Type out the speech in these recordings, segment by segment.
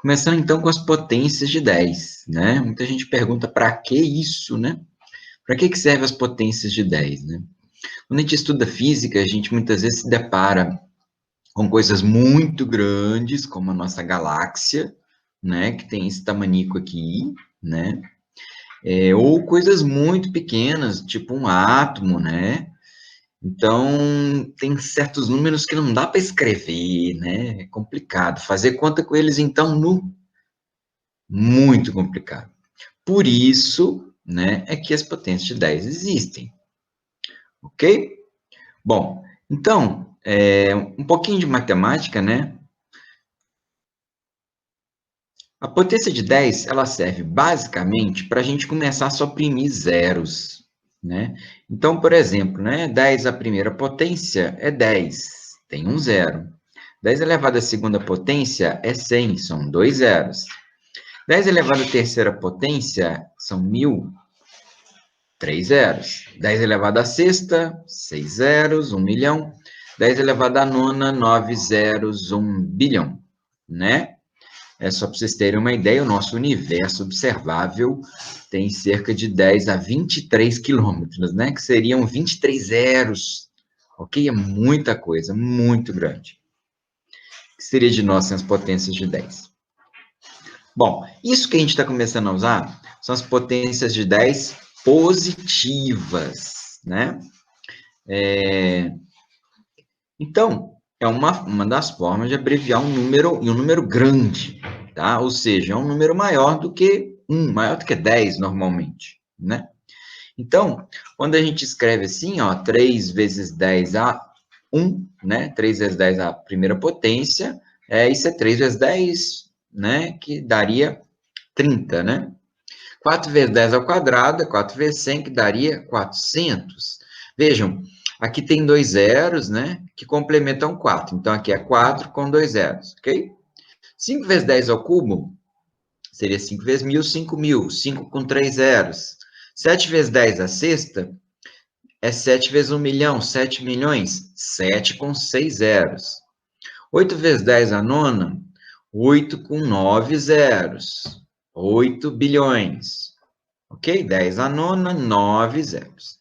Começando então com as potências de 10, né? Muita gente pergunta para que isso, né? Para que servem as potências de 10, né? Quando a gente estuda física, a gente muitas vezes se depara com coisas muito grandes, como a nossa galáxia, né? Que tem esse tamanico aqui, né? Ou coisas muito pequenas, tipo um átomo, né? Então, tem certos números que não dá para escrever, né? É complicado. Fazer conta com eles, então, muito complicado. Por isso, né, é que as potências de 10 existem. Ok? Bom, então, um pouquinho de matemática, né? A potência de 10, ela serve basicamente para a gente começar a suprimir zeros, né? Então, por exemplo, né, 10 a primeira potência é 10, tem um zero. 10 elevado à segunda potência é 100, são dois zeros. 10 elevado à terceira potência são 1000, três zeros. 10 elevado à sexta, 6 zeros, 1 milhão. 10 elevado à nona, 9 zeros, 1 bilhão, né? É só para vocês terem uma ideia, o nosso universo observável tem cerca de 10 a 23 quilômetros, né? Que seriam 23 zeros, ok? É muita coisa, muito grande. O que seria de nós sem as potências de 10? Bom, isso que a gente está começando a usar são as potências de 10 positivas, né? Então, é uma das formas de abreviar um número grande, tá? Ou seja, é um número maior do que 1, maior do que 10 normalmente, né? Então, quando a gente escreve assim, ó, 3 vezes 10 a 1, né? 3 vezes 10 a primeira potência, isso é 3 vezes 10, né? Que daria 30, né? 4 vezes 10 ao quadrado é 4 vezes 100, que daria 400. Vejam, aqui tem dois zeros, né? Que complementam 4. Então, aqui é 4 com dois zeros, ok? 5 vezes 10 ao cubo seria 5 vezes 1000, 5000. 5 com 3 zeros. 7 vezes 10 à sexta é 7 vezes 1 milhão, 7 milhões. 7 com 6 zeros. 8 vezes 10 à nona, 8 com 9 zeros. 8 bilhões. Ok? 10 à nona, 9 zeros,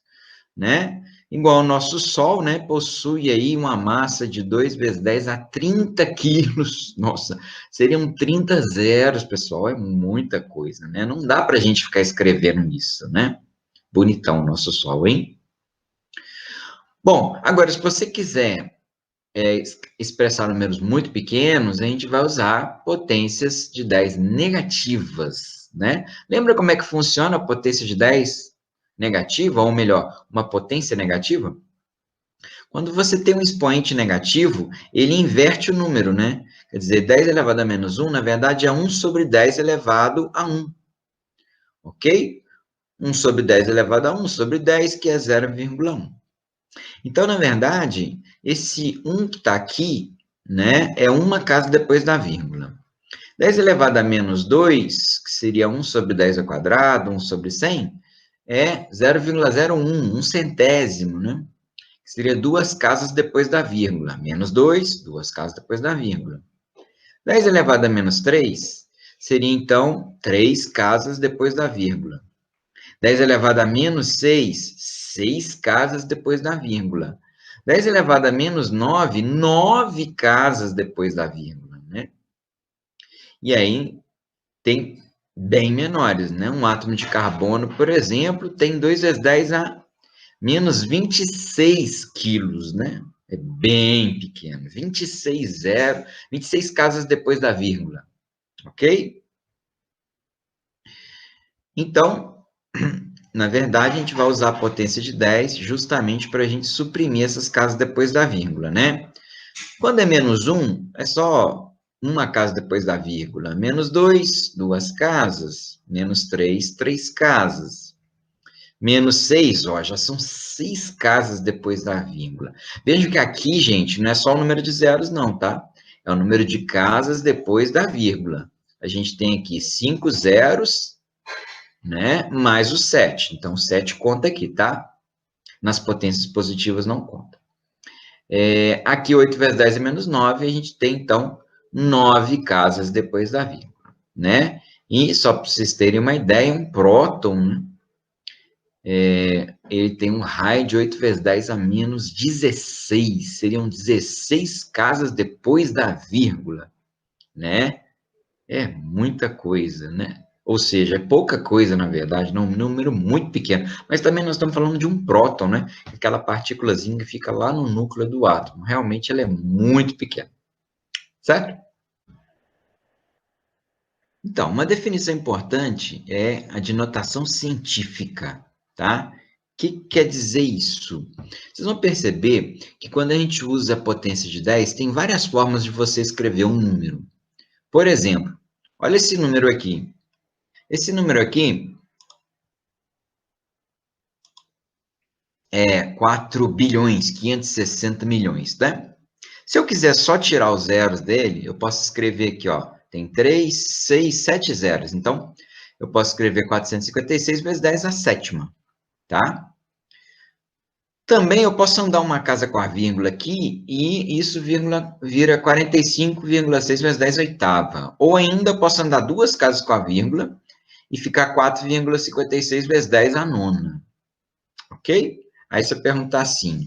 né? Igual o nosso Sol, né? Possui aí uma massa de 2 vezes 10 a 30 quilos. Nossa, seriam 30 zeros, pessoal. É muita coisa, né? Não dá para a gente ficar escrevendo isso, né? Bonitão o nosso Sol, hein? Bom, agora, se você quiser expressar números muito pequenos, a gente vai usar potências de 10 negativas, né? Lembra como é que funciona a potência de 10 negativa, ou melhor, uma potência negativa? Quando você tem um expoente negativo, ele inverte o número, né? Quer dizer, 10 elevado a menos 1, na verdade, é 1 sobre 10 elevado a 1, ok? 1 sobre 10 elevado a 1 sobre 10, que é 0,1. Então, na verdade, esse 1 que está aqui, né, é uma casa depois da vírgula. 10 elevado a menos 2, que seria 1 sobre 10 ao quadrado, 1 sobre 100, é 0,01, um centésimo, né? Que seria duas casas depois da vírgula. Menos 2, duas casas depois da vírgula. 10 elevado a menos 3 seria, então, 3 casas depois da vírgula. 10 elevado a menos 6, 6 casas depois da vírgula. 10 elevado a menos 9, 9 casas depois da vírgula, né? E aí, tem bem menores, né? Um átomo de carbono, por exemplo, tem 2 vezes 10 a menos 26 quilos, né? É bem pequeno. 26 casas depois da vírgula, ok? Então, na verdade, a gente vai usar a potência de 10 justamente para a gente suprimir essas casas depois da vírgula, né? Quando é menos 1, é só uma casa depois da vírgula. Menos 2, duas casas. Menos 3, três casas. Menos 6, ó, já são 6 casas depois da vírgula. Veja que aqui, gente, não é só o número de zeros, não, tá? É o número de casas depois da vírgula. A gente tem aqui 5 zeros, né? Mais o 7. Então, o 7 conta aqui, tá? Nas potências positivas não conta. Aqui, 8 vezes 10 é menos 9. A gente tem, então, 9 casas depois da vírgula. né? E só para vocês terem uma ideia, um próton, né? Ele tem um raio de 8 vezes 10 a menos 16. Seriam 16 casas depois da vírgula, né? É muita coisa, né? Ou seja, é pouca coisa, na verdade, não, um número muito pequeno. Mas também nós estamos falando de um próton, né? Aquela partículazinha que fica lá no núcleo do átomo. Realmente ela é muito pequena, certo? Então, uma definição importante é a de notação científica, tá? O que quer dizer isso? Vocês vão perceber que quando a gente usa a potência de 10, tem várias formas de você escrever um número. Por exemplo, olha esse número aqui. Esse número aqui é 4 bilhões, 560 milhões, tá? Se eu quiser só tirar os zeros dele, eu posso escrever aqui, ó, tem 3, 6, 7 zeros. Então, eu posso escrever 456 vezes 10 a sétima, tá? Também eu posso andar uma casa com a vírgula aqui e isso vira 45,6 vezes 10 oitava. Ou ainda posso andar duas casas com a vírgula e ficar 4,56 vezes 10 a nona. Ok? Aí você perguntar assim,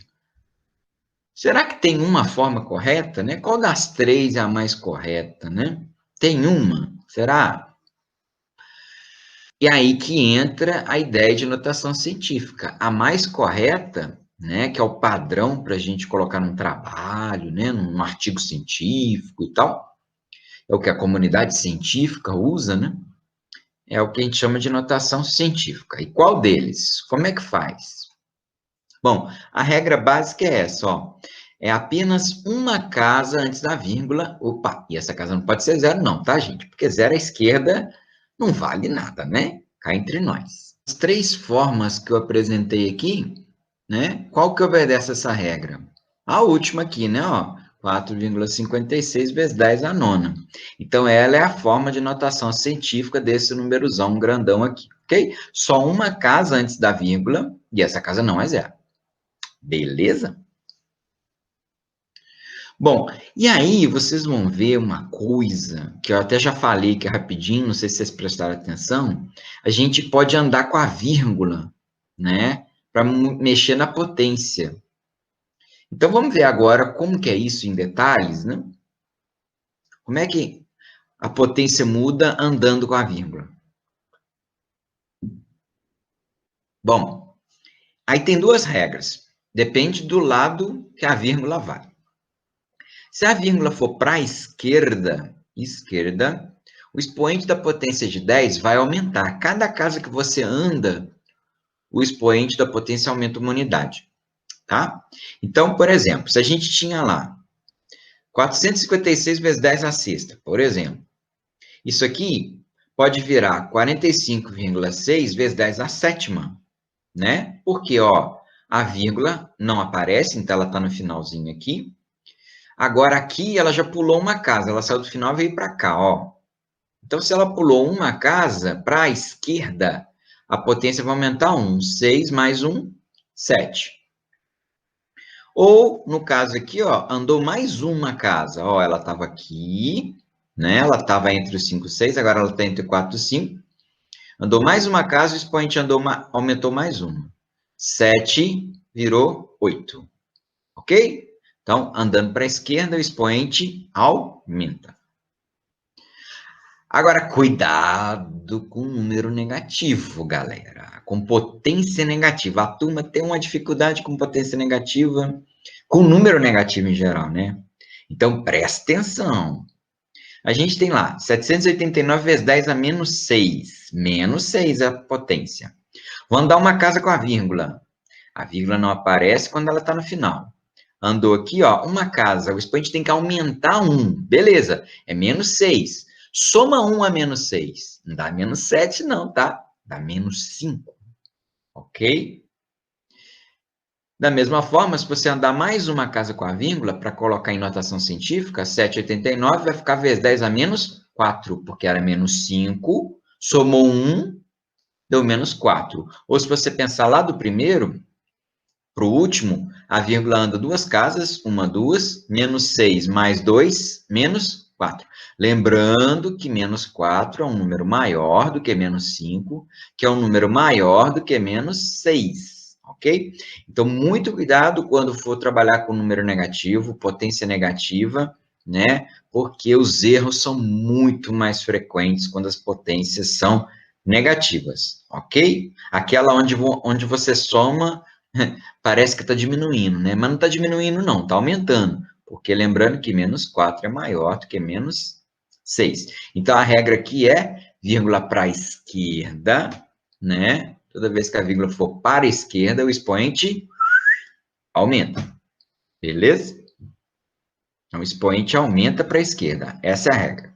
será que tem uma forma correta, né? Qual das três é a mais correta, né? Tem uma? Será? E aí que entra a ideia de notação científica. A mais correta, né, que é o padrão para a gente colocar num trabalho, né, num artigo científico e tal, é o que a comunidade científica usa, né? É o que a gente chama de notação científica. E qual deles? Como é que faz? Bom, a regra básica é essa, ó. É apenas uma casa antes da vírgula. Opa, e essa casa não pode ser zero, não, tá, gente? Porque zero à esquerda não vale nada, né? Cá entre nós. As três formas que eu apresentei aqui, né? Qual que obedece essa regra? A última aqui, né? Ó, 4,56 vezes 10 a nona. Então, ela é a forma de notação científica desse númerozão grandão aqui, ok? Só uma casa antes da vírgula, e essa casa não é zero. Beleza? Bom, e aí vocês vão ver uma coisa que eu até já falei aqui rapidinho, não sei se vocês prestaram atenção. A gente pode andar com a vírgula, né? Para mexer na potência. Então vamos ver agora como que é isso em detalhes, né? Como é que a potência muda andando com a vírgula? Bom, aí tem duas regras. Depende do lado que a vírgula vai. Se a vírgula for para a esquerda, o expoente da potência de 10 vai aumentar. Cada casa que você anda, o expoente da potência aumenta uma unidade, tá? Então, por exemplo, se a gente tinha lá 456 vezes 10 à sexta, por exemplo, isso aqui pode virar 45,6 vezes 10 à sétima, né? Porque, ó, a vírgula não aparece, então ela está no finalzinho aqui. Agora, aqui, ela já pulou uma casa, ela saiu do final e veio para cá, ó. Então, se ela pulou uma casa para a esquerda, a potência vai aumentar 1. 6 mais 1, 7. Ou, no caso aqui, ó, andou mais uma casa. Ó, ela estava aqui, né? Ela estava entre os 5 e 6, agora ela está entre 4 e 5. Andou mais uma casa, o expoente aumentou mais uma. 7 virou 8. Ok? Então, andando para a esquerda, o expoente aumenta. Agora, cuidado com número negativo, galera. Com potência negativa. A turma tem uma dificuldade com potência negativa, com número negativo em geral, né? Então, presta atenção. A gente tem lá 789 vezes 10 a menos 6. Menos 6 é a potência. Vou andar uma casa com a vírgula. A vírgula não aparece quando ela está no final. Andou aqui, ó, uma casa. O expoente tem que aumentar 1. Beleza, é menos 6. Soma 1 a menos 6. Não dá menos 7, não, tá? Dá menos 5. Ok? Da mesma forma, se você andar mais uma casa com a vírgula, para colocar em notação científica, 789 vai ficar vezes 10 a menos 4, porque era menos 5, somou 1, deu menos 4. Ou se você pensar lá do primeiro para o último, a vírgula anda duas casas, uma, duas, menos 6 mais 2, menos 4. Lembrando que menos 4 é um número maior do que menos 5, que é um número maior do que menos 6, ok? Então, muito cuidado quando for trabalhar com número negativo, potência negativa, né? Porque os erros são muito mais frequentes quando as potências são negativas, ok? Aquela onde você soma, parece que está diminuindo, né? Mas não está diminuindo, não, está aumentando. Porque lembrando que menos 4 é maior do que menos 6. Então, a regra aqui é vírgula para a esquerda, né? Toda vez que a vírgula for para a esquerda, o expoente aumenta. Beleza? Então, o expoente aumenta para a esquerda. Essa é a regra.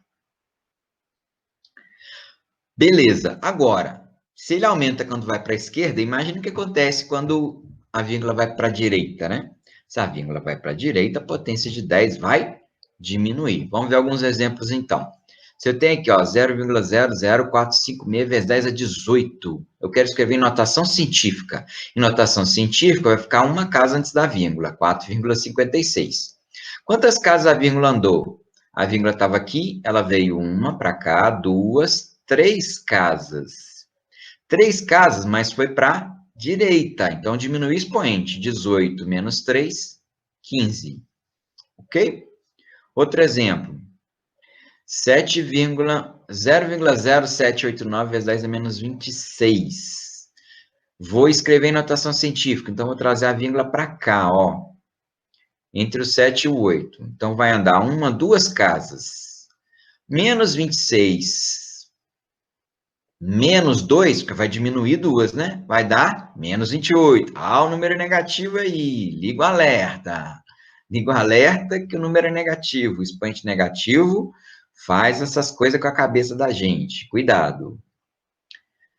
Beleza. Agora, se ele aumenta quando vai para a esquerda, imagine o que acontece quando a vírgula vai para a direita, né? Se a vírgula vai para a direita, a potência de 10 vai diminuir. Vamos ver alguns exemplos, então. Se eu tenho aqui, ó, 0,00456 vezes 10 é 18. Eu quero escrever em notação científica. Em notação científica, vai ficar uma casa antes da vírgula, 4,56. Quantas casas a vírgula andou? A vírgula estava aqui, ela veio uma para cá, duas, 3 casas. 3 casas, mas foi para a direita. Então, diminui o expoente. 18 menos 3, 15. Ok? Outro exemplo. 0,0789 vezes 10 é menos 26. Vou escrever em notação científica. Então, vou trazer a vírgula para cá, ó. Entre o 7 e o 8. Então, vai andar uma, 2 casas. Menos 26 menos 2, porque vai diminuir 2, né? Vai dar menos 28. Ah, o número é negativo aí. Liga o alerta. Liga o alerta que o número é negativo. O expoente negativo faz essas coisas com a cabeça da gente. Cuidado.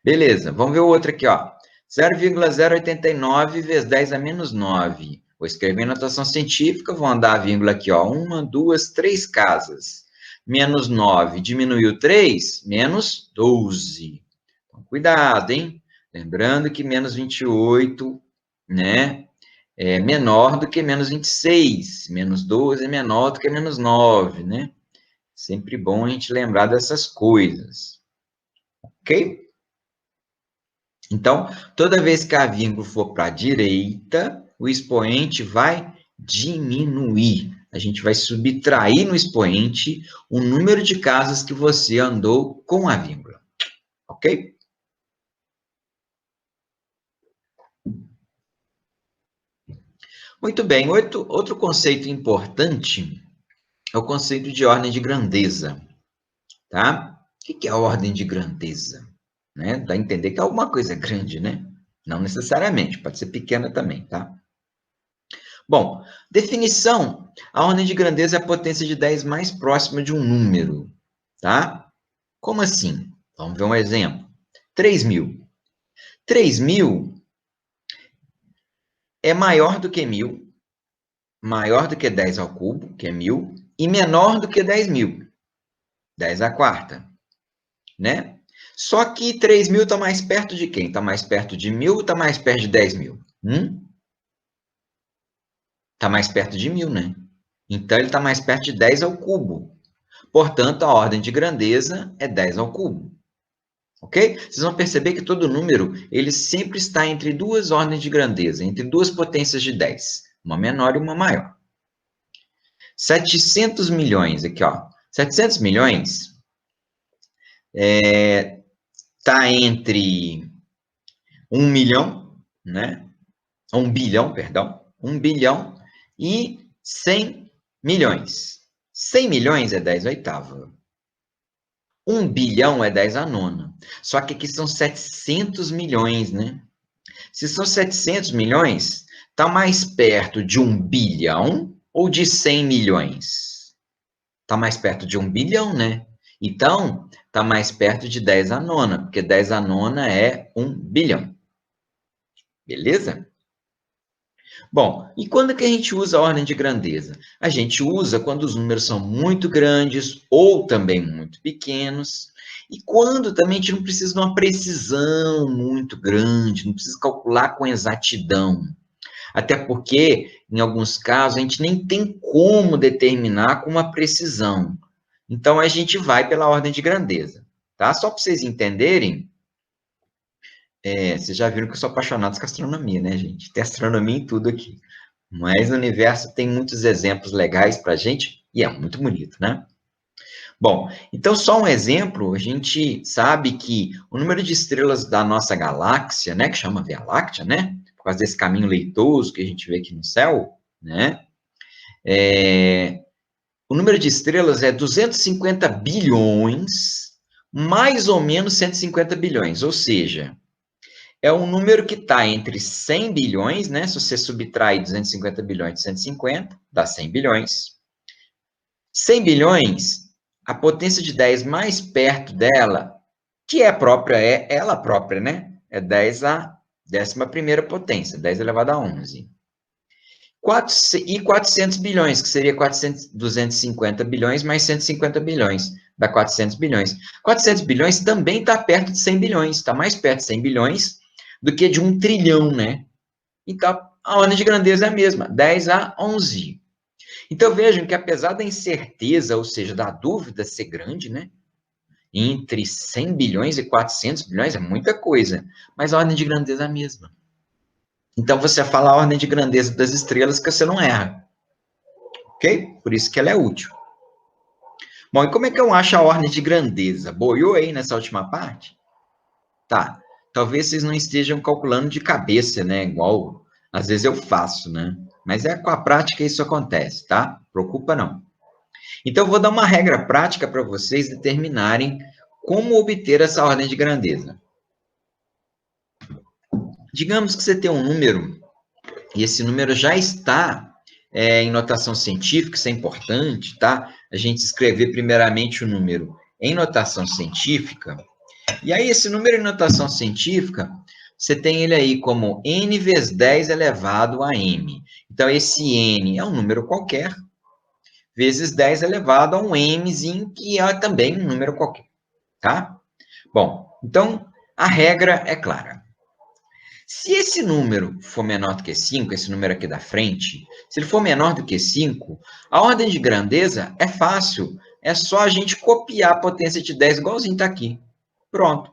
Beleza, vamos ver o outro aqui, ó. 0,089 vezes 10 a menos 9. Vou escrever em notação científica, vou andar a vírgula aqui, ó. 1, 2, 3 casas. Menos 9 diminuiu 3, menos 12. Então, cuidado, hein? Lembrando que menos 28, né, é menor do que menos 26. Menos 12 é menor do que menos 9, né? Sempre bom a gente lembrar dessas coisas. Ok? Então, toda vez que a vírgula for para a direita, o expoente vai diminuir. A gente vai subtrair no expoente o número de casas que você andou com a vírgula. Ok? Muito bem. Outro conceito importante é o conceito de ordem de grandeza. Tá? O que é a ordem de grandeza? Né? Dá a entender que alguma coisa é grande, né? Não necessariamente, pode ser pequena também, tá? Bom, definição. A ordem de grandeza é a potência de 10 mais próxima de um número, tá? Como assim? Vamos ver um exemplo. 3.000. 3.000 é maior do que 1.000, maior do que 10 ao cubo, que é 1.000, e menor do que 10.000, 10 à quarta, né? Só que 3.000 está mais perto de quem? Está mais perto de 1.000 ou está mais perto de 10.000? Está mais perto de 1.000, né? Então, ele está mais perto de 10 ao cubo. Portanto, a ordem de grandeza é 10 ao cubo. Ok? Vocês vão perceber que todo número, ele sempre está entre duas ordens de grandeza, entre duas potências de 10. Uma menor e uma maior. 700 milhões, aqui, ó. 700 milhões está entre 1 milhão, né? 1 bilhão, perdão. 1 bilhão e 100 milhões. 100 milhões é 10 oitava. 1 bilhão é 10 a nona. Só que aqui são 700 milhões, né? Se são 700 milhões, está mais perto de 1 bilhão ou de 100 milhões? Está mais perto de 1 bilhão, né? Então, está mais perto de 10 a nona, porque 10 a nona é 1 bilhão. Beleza? Bom, e quando que a gente usa a ordem de grandeza? A gente usa quando os números são muito grandes ou também muito pequenos, e quando também a gente não precisa de uma precisão muito grande, não precisa calcular com exatidão. Até porque, em alguns casos, a gente nem tem como determinar com uma precisão. Então, a gente vai pela ordem de grandeza, tá? Só para vocês entenderem, vocês já viram que eu sou apaixonado com astronomia, né, gente? Tem astronomia em tudo aqui. Mas o universo tem muitos exemplos legais para a gente e é muito bonito, né? Bom, então só um exemplo, a gente sabe que o número de estrelas da nossa galáxia, né, que chama Via Láctea, né, por causa desse caminho leitoso que a gente vê aqui no céu, né, o número de estrelas é 250 bilhões, mais ou menos 150 bilhões, ou seja, é um número que está entre 100 bilhões, né, se você subtrai 250 bilhões de 150, dá 100 bilhões. 100 bilhões, a potência de 10 mais perto dela, que é própria, é ela própria, né? É 10 a 11ª potência, 10 elevado a 11. E 400 bilhões, que seria 250 bilhões mais 150 bilhões, dá 400 bilhões. 400 bilhões também está perto de 100 bilhões, está mais perto de 100 bilhões do que de 1 trilhão, né? Então, a ordem de grandeza é a mesma, 10 a 11. Então, vejam que apesar da incerteza, ou seja, da dúvida ser grande, né? Entre 100 bilhões e 400 bilhões é muita coisa, mas a ordem de grandeza é a mesma. Então, você fala a ordem de grandeza das estrelas que você não erra. Ok? Por isso que ela é útil. Bom, e como é que eu acho a ordem de grandeza? Boiou aí nessa última parte? Tá. Talvez vocês não estejam calculando de cabeça, né? Igual às vezes eu faço, né? Mas com a prática isso acontece, tá? Preocupa não. Então, eu vou dar uma regra prática para vocês determinarem como obter essa ordem de grandeza. Digamos que você tem um número, e esse número já está em notação científica, isso é importante, tá? A gente escrever primeiramente o número em notação científica, e aí esse número em notação científica, você tem ele aí como n vezes 10 elevado a m. Então, esse n é um número qualquer, vezes 10 elevado a um mzinho, que é também um número qualquer, tá? Bom, então, a regra é clara. Se esse número for menor do que 5, esse número aqui da frente, se ele for menor do que 5, a ordem de grandeza é fácil. É só a gente copiar a potência de 10, igualzinho está aqui. Pronto.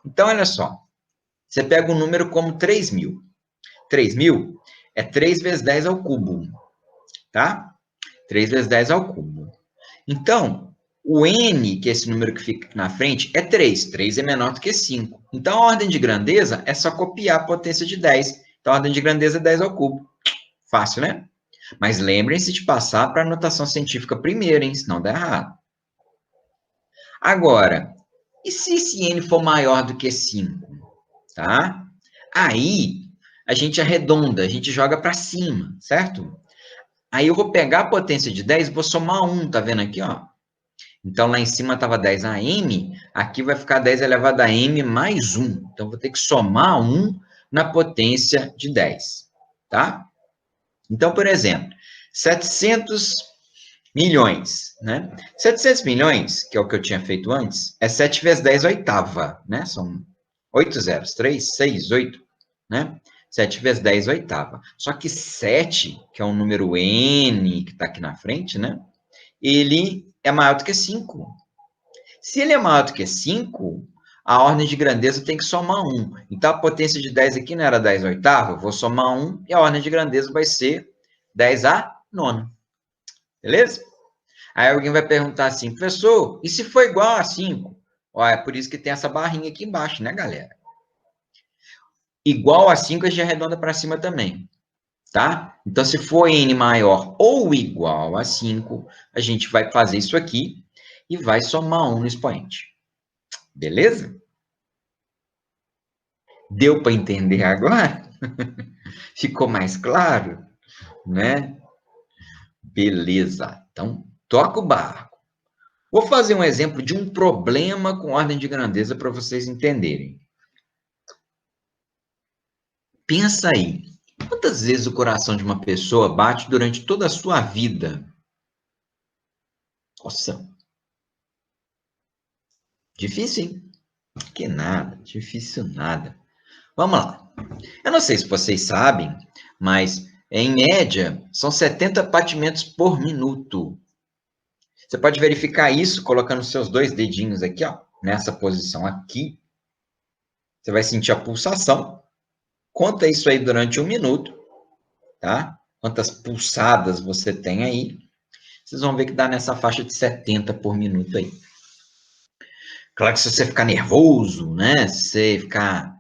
Então, olha só. Você pega um número como 3.000. 3.000 é 3 vezes 10 ao cubo. Tá? 3 vezes 10 ao cubo. Então, o n, que é esse número que fica aqui na frente, é 3. 3 é menor do que 5. Então, a ordem de grandeza é só copiar a potência de 10. Então, a ordem de grandeza é 10 ao cubo. Fácil, né? Mas lembrem-se de passar para a notação científica primeiro, hein? Senão dá errado. Agora, e se esse n for maior do que 5? Tá? Aí, a gente arredonda, a gente joga para cima, certo? Aí eu vou pegar a potência de 10 e vou somar 1, tá vendo aqui, ó? Então, lá em cima estava 10 a m, aqui vai ficar 10 elevado a m mais 1. Então, vou ter que somar 1 na potência de 10, tá? Então, por exemplo, 700 milhões, né? 700 milhões, que é o que eu tinha feito antes, é 7 vezes 10 oitava, né? São 8 zeros, 3, 6, 8, né? 7 vezes 10 oitava. Só que 7, que é um número n, que está aqui na frente, né? Ele é maior do que 5. Se ele é maior do que 5, a ordem de grandeza tem que somar 1. Então, a potência de 10 aqui não era 10 oitava, vou somar 1 e a ordem de grandeza vai ser 10 a nona. Beleza? Aí alguém vai perguntar assim, professor, e se for igual a 5? Ó, é por isso que tem essa barrinha aqui embaixo, né, galera? Igual a 5, a gente arredonda para cima também, tá? Então, se for n maior ou igual a 5, a gente vai fazer isso aqui e vai somar 1 no expoente. Beleza? Deu para entender agora? Ficou mais claro? Né? Beleza. Então, toca o barco. Vou fazer um exemplo de um problema com ordem de grandeza para vocês entenderem. Pensa aí. Quantas vezes o coração de uma pessoa bate durante toda a sua vida? Nossa. Difícil, hein? Que nada. Difícil nada. Vamos lá. Eu não sei se vocês sabem, mas em média são 70 batimentos por minuto. Você pode verificar isso colocando seus 2 dedinhos aqui, ó, nessa posição aqui. Você vai sentir a pulsação. Conta isso aí durante 1 minuto, tá? Quantas pulsadas você tem aí. Vocês vão ver que dá nessa faixa de 70 por minuto aí. Claro que se você ficar nervoso, né? Se você ficar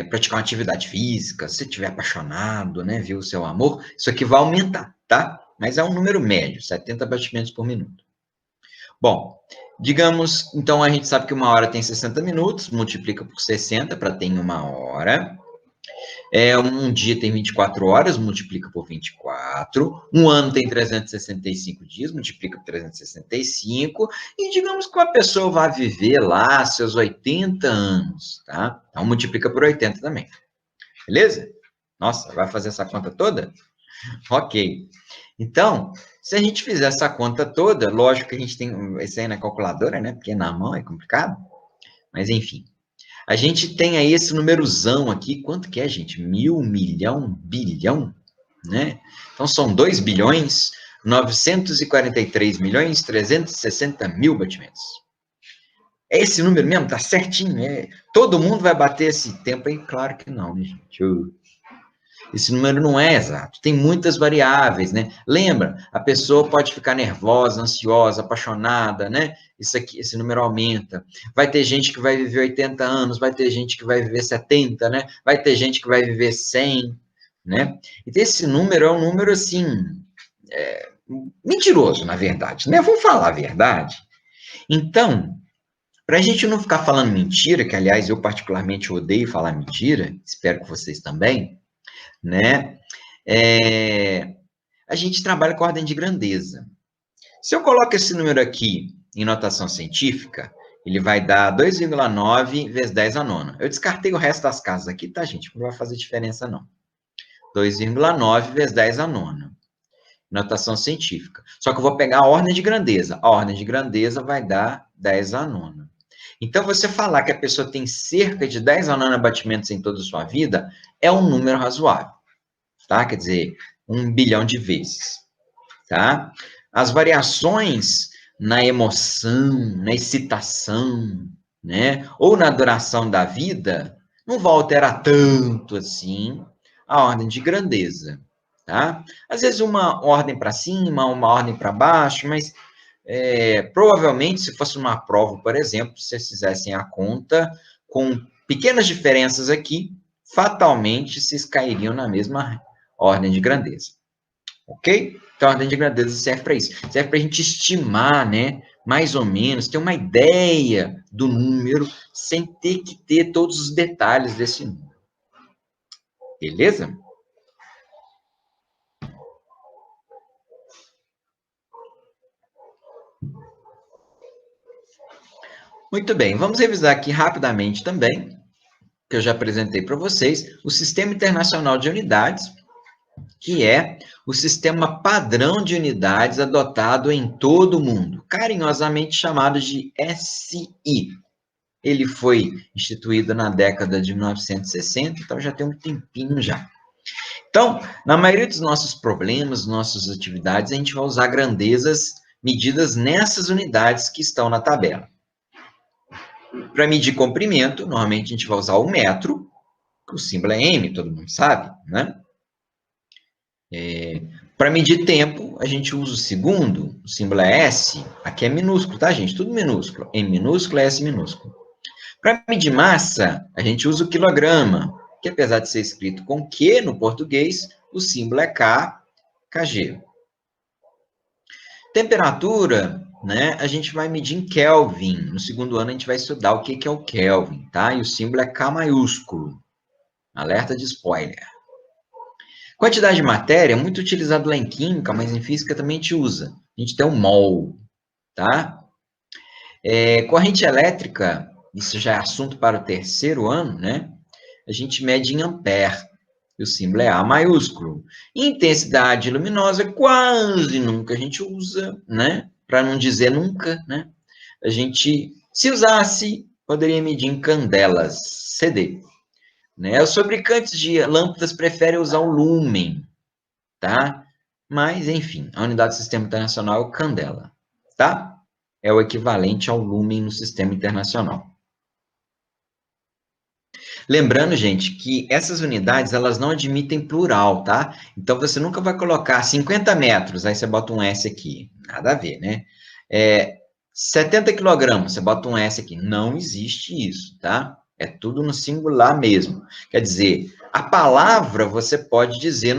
praticar uma atividade física, se você estiver apaixonado, né? Viu o seu amor, isso aqui vai aumentar, tá? Mas é um número médio, 70 batimentos por minuto. Bom, digamos, então a gente sabe que 1 hora tem 60 minutos, multiplica por 60 para ter em 1 hora. Um dia tem 24 horas, multiplica por 24. Um ano tem 365 dias, multiplica por 365. E digamos que uma pessoa vai viver lá seus 80 anos, tá? Então multiplica por 80 também. Beleza? Nossa, vai fazer essa conta toda? Ok. Então, se a gente fizer essa conta toda, lógico que a gente tem isso aí na calculadora, né? Porque na mão é complicado. Mas enfim. A gente tem aí esse numerozão aqui, quanto que é, gente? 1.000, milhão, bilhão, né? Então, são 2 bilhões, 943 milhões, 360 mil batimentos. É esse número mesmo? Tá certinho? Todo mundo vai bater esse tempo aí? Claro que não, né, gente? Esse número não é exato, tem muitas variáveis, né? Lembra, a pessoa pode ficar nervosa, ansiosa, apaixonada, né? Isso aqui, esse número aumenta. Vai ter gente que vai viver 80 anos, vai ter gente que vai viver 70, né? Vai ter gente que vai viver 100, né? Então, esse número é um número, assim, mentiroso, na verdade, né? Vamos falar a verdade. Então, para a gente não ficar falando mentira, que, aliás, eu particularmente odeio falar mentira, espero que vocês também, né? A gente trabalha com ordem de grandeza. Se eu coloco esse número aqui em notação científica, ele vai dar 2,9 vezes 10 a nona. Eu descartei o resto das casas aqui, tá, gente? Não vai fazer diferença, não. 2,9 vezes 10 a nona. Notação científica. Só que eu vou pegar a ordem de grandeza. A ordem de grandeza vai dar 10 a nona. Então, você falar que a pessoa tem cerca de 10 a nona batimentos em toda a sua vida é um número razoável. Tá? Quer dizer, 1 bilhão de vezes, tá? As variações na emoção, na excitação, né? Ou na duração da vida, não vão alterar tanto assim a ordem de grandeza, tá? Às vezes uma ordem para cima, uma ordem para baixo, mas provavelmente, se fosse uma prova, por exemplo, se vocês fizessem a conta com pequenas diferenças aqui, fatalmente vocês cairiam na mesma ordem de grandeza. Ok? Então, a ordem de grandeza serve para isso. Serve para a gente estimar, né? Mais ou menos, ter uma ideia do número, sem ter que ter todos os detalhes desse número. Beleza? Muito bem, vamos revisar aqui rapidamente também, que eu já apresentei para vocês, o Sistema Internacional de Unidades, que é o sistema padrão de unidades adotado em todo o mundo, carinhosamente chamado de SI. Ele foi instituído na década de 1960, então já tem um tempinho já. Então, na maioria dos nossos problemas, nossas atividades, a gente vai usar grandezas medidas nessas unidades que estão na tabela. Para medir comprimento, normalmente a gente vai usar o metro, que o símbolo é M, todo mundo sabe, né? Para medir tempo, a gente usa o segundo, o símbolo é S, aqui é minúsculo, tá, gente? Tudo minúsculo, M minúsculo, S minúsculo. Para medir massa, a gente usa o quilograma, que apesar de ser escrito com Q no português, o símbolo é K, Kg. Temperatura, né, a gente vai medir em Kelvin. No segundo ano, a gente vai estudar o que é o Kelvin, tá? E o símbolo é K maiúsculo. Alerta de spoiler. Quantidade de matéria é muito utilizado lá em química, mas em física também a gente usa. A gente tem o mol, tá? Corrente elétrica, isso já é assunto para o terceiro ano, né? A gente mede em ampere, e o símbolo é A maiúsculo. Intensidade luminosa, quase nunca a gente usa, né? Para não dizer nunca, né? A gente, se usasse, poderia medir em candelas, CD. Né? Os fabricantes de lâmpadas preferem usar o lúmen, tá? Mas, enfim, a unidade do Sistema Internacional é o candela. tá? É o equivalente ao lumen no sistema internacional. Lembrando, gente, que essas unidades, elas não admitem plural, tá? Então, você nunca vai colocar 50 metros, aí você bota um S aqui. Nada a ver, né? 70 quilogramas, você bota um S aqui. Não existe isso, tá? É tudo no singular mesmo. Quer dizer, a palavra você pode dizer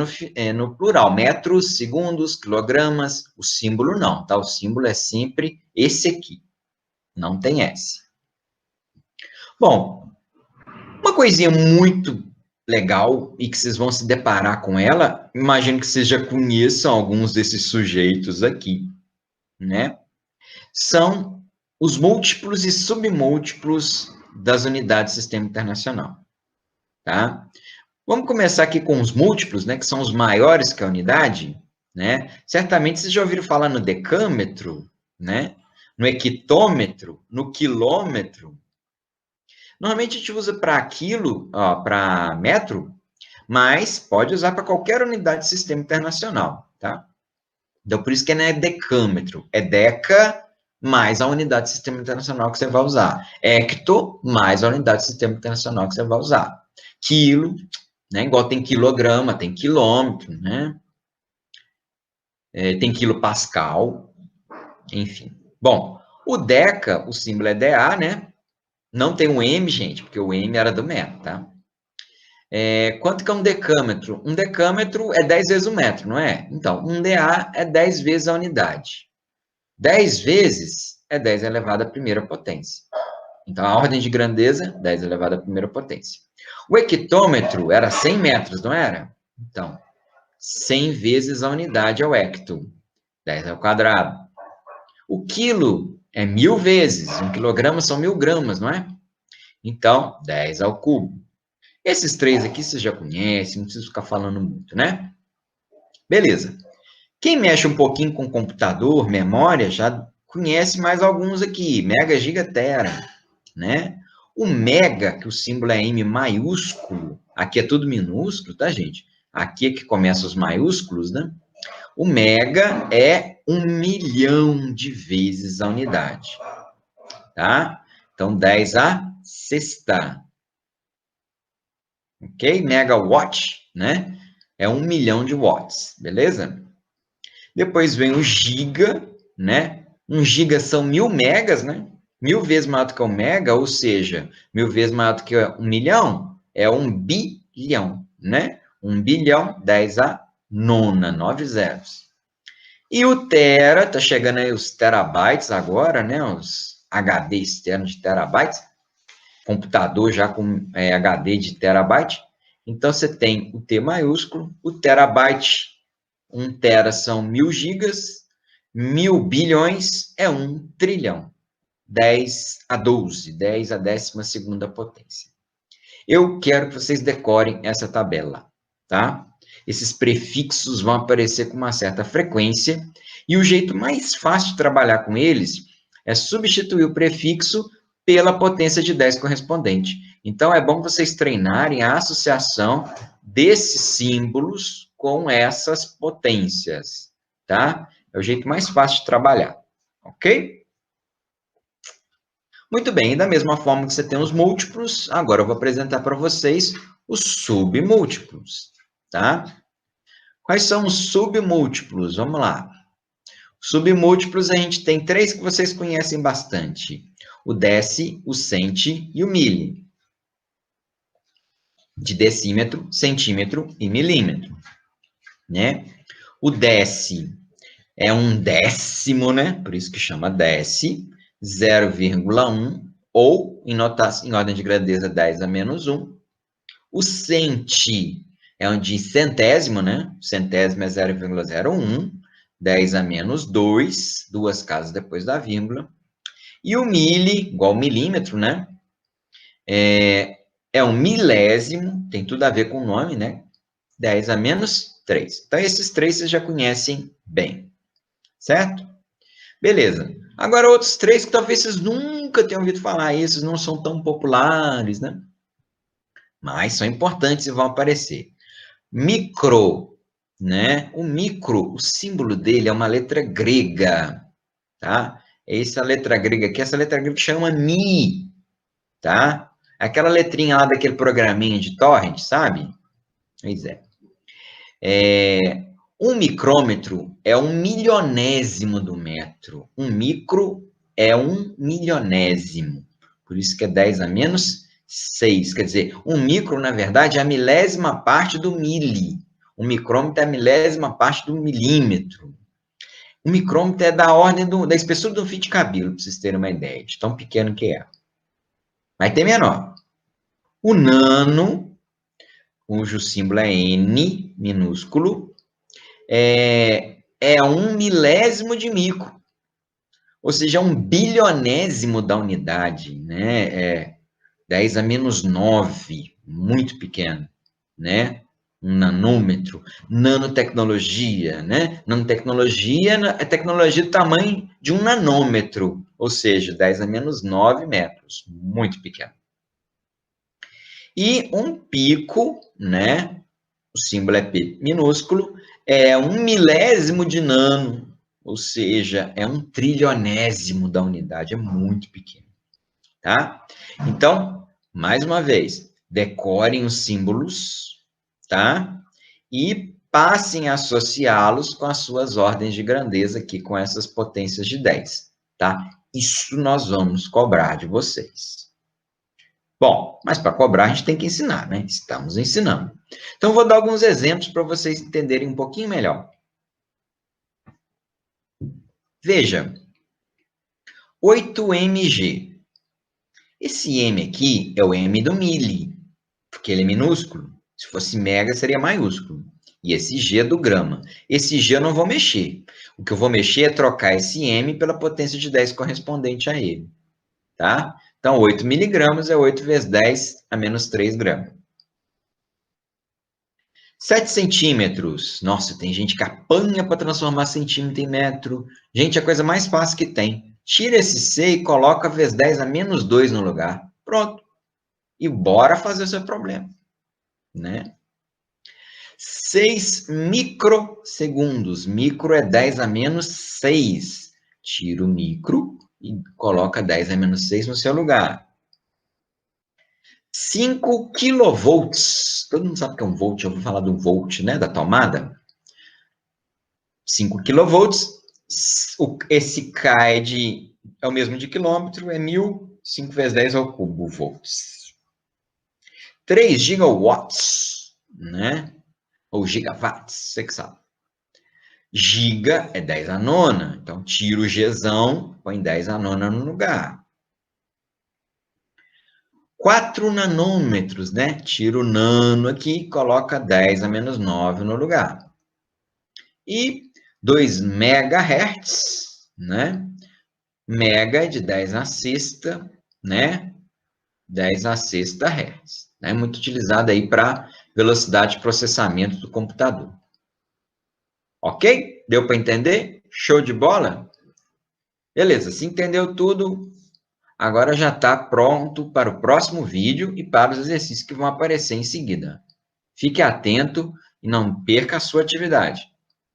no plural. Metros, segundos, quilogramas. O símbolo não, tá? O símbolo é sempre esse aqui. Não tem S. Bom, uma coisinha muito legal e que vocês vão se deparar com ela, imagino que vocês já conheçam alguns desses sujeitos aqui, né? São os múltiplos e submúltiplos das unidades do Sistema Internacional, tá? Vamos começar aqui com os múltiplos, né, que são os maiores que a unidade, né? Certamente vocês já ouviram falar no decâmetro, né? No hectômetro, no quilômetro. Normalmente a gente usa para quilo, para metro, mas pode usar para qualquer unidade de sistema internacional, tá? Então, por isso que não é decâmetro, é deca mais a unidade de sistema internacional que você vai usar. Hecto mais a unidade de sistema internacional que você vai usar. Quilo, né? Igual tem quilograma, tem quilômetro, né? Tem quilopascal, enfim. Bom, o deca, o símbolo é DA, né? Não tem um M, gente, porque o M era do metro, tá? Quanto que é um decâmetro? Um decâmetro é 10 vezes o metro, não é? Então, um DA é 10 vezes a unidade. 10 vezes é 10 elevado à primeira potência. Então, a ordem de grandeza, 10 elevado à primeira potência. O hectômetro era 100 metros, não era? Então, 100 vezes a unidade é o hecto, 10 ao quadrado. O quilo é 1000 vezes, 1 quilograma são 1000 gramas, não é? Então, 10 ao cubo. Esses três aqui vocês já conhecem, não preciso ficar falando muito, né? Beleza. Quem mexe um pouquinho com computador, memória, já conhece mais alguns aqui. Mega, giga, tera, né? O mega, que o símbolo é M maiúsculo, aqui é tudo minúsculo, tá, gente? Aqui é que começam os maiúsculos, né? O mega é 1 milhão de vezes a unidade, tá? Então, 10 a sexta. Ok? Megawatt, né? É 1 milhão de watts, beleza? Depois vem o giga, né? 1 giga são 1000 megas, né? 1000 vezes maior do que um mega, ou seja, 1000 vezes maior do que 1 milhão, é 1 bilhão, né? 1 bilhão, 10 a nona, 9 zeros. E o tera, tá chegando aí os terabytes agora, né? Os HD externos de terabytes. Computador já com HD de terabyte. Então, você tem o T maiúsculo, o terabyte, 1 tera são 1000 gigas, 1000 bilhões é 1 trilhão, 10 a 12, 10 a 12ª potência. Eu quero que vocês decorem essa tabela, tá? Esses prefixos vão aparecer com uma certa frequência, e o jeito mais fácil de trabalhar com eles é substituir o prefixo pela potência de 10 correspondente. Então, é bom vocês treinarem a associação desses símbolos com essas potências, tá? É o jeito mais fácil de trabalhar, ok? Muito bem, da mesma forma que você tem os múltiplos, agora eu vou apresentar para vocês os submúltiplos, tá? Quais são os submúltiplos? Vamos lá. Submúltiplos, a gente tem três que vocês conhecem bastante. O deci, o centi e o mili. De decímetro, centímetro e milímetro, né? O deci é um décimo, né? Por isso que chama deci, 0,1, ou, em ordem de grandeza, 10 a menos 1. O centi é um de centésimo, né? Centésimo é 0,01, 10 a menos 2, duas casas depois da vírgula. E o mili, igual milímetro, né? É um milésimo, tem tudo a ver com o nome, né? 10 a menos 3. Então, esses três vocês já conhecem bem, certo? Beleza. Agora, outros três que talvez vocês nunca tenham ouvido falar, esses não são tão populares, né? Mas são importantes e vão aparecer. Micro, né? O micro, o símbolo dele é uma letra grega. tá? Essa letra grega aqui, essa letra grega chama Mi, tá? Aquela letrinha lá daquele programinha de torrent, sabe? Pois é. Um micrômetro é um milionésimo do metro. Um micro é um milionésimo. Por isso que é 10 a menos 6. Quer dizer, um micro, na verdade, é a milésima parte do mili. Um micrômetro é a milésima parte do milímetro. Um micrômetro é da ordem da espessura de um fio de cabelo, para vocês terem uma ideia de tão pequeno que é. Mas tem menor. O nano, cujo símbolo é N, minúsculo, é um milésimo de micro, ou seja, um bilionésimo da unidade, né? 10 a menos 9, muito pequeno, né? Um nanômetro, nanotecnologia, né? Nanotecnologia é tecnologia do tamanho de um nanômetro, ou seja, 10 a menos 9 metros, muito pequeno. E um pico, né? O símbolo é P minúsculo, é um milésimo de nano, ou seja, é um trilionésimo da unidade, é muito pequeno, tá? Então, mais uma vez, decorem os símbolos, tá? E passem a associá-los com as suas ordens de grandeza aqui, com essas potências de 10, tá? Isso nós vamos cobrar de vocês. Bom, mas para cobrar a gente tem que ensinar, né? Estamos ensinando. Então, vou dar alguns exemplos para vocês entenderem um pouquinho melhor. Veja, 8mg. Esse m aqui é o m do mili, porque ele é minúsculo. Se fosse mega, seria maiúsculo. E esse g é do grama. Esse g eu não vou mexer. O que eu vou mexer é trocar esse m pela potência de 10 correspondente a ele, tá? Então, 8 miligramas é 8 vezes 10 a menos 3 gramas. 7 centímetros. Nossa, tem gente que apanha para transformar centímetro em metro. Gente, é a coisa mais fácil que tem. Tira esse C e coloca vezes 10 a menos 2 no lugar. Pronto. E bora fazer o seu problema, né? 6 microsegundos. Micro é 10 a menos 6. Tira o micro e coloca 10 a menos 6 no seu lugar. 5 kilovolts. Todo mundo sabe o que é um volt, eu vou falar do volt, né, da tomada. 5 kilovolts, esse K é o mesmo de quilômetro, é 1000, 5 vezes 10 ao cubo, volts. 3 gigawatts, né? Ou gigawatts, você que sabe. Giga é 10 a nona, então tira o Gzão, põe 10 a nona no lugar. 4 nanômetros, né? Tira o nano aqui, coloca 10 a menos 9 no lugar. E 2 megahertz, né? Mega de 10 a sexta, né? 10 a sexta hertz. É muito utilizado aí para velocidade de processamento do computador. Ok? Deu para entender? Show de bola? Beleza, se entendeu tudo, agora já está pronto para o próximo vídeo e para os exercícios que vão aparecer em seguida. Fique atento e não perca a sua atividade.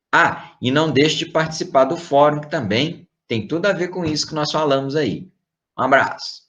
Ah, e não deixe de participar do fórum, que também tem tudo a ver com isso que nós falamos aí. Um abraço.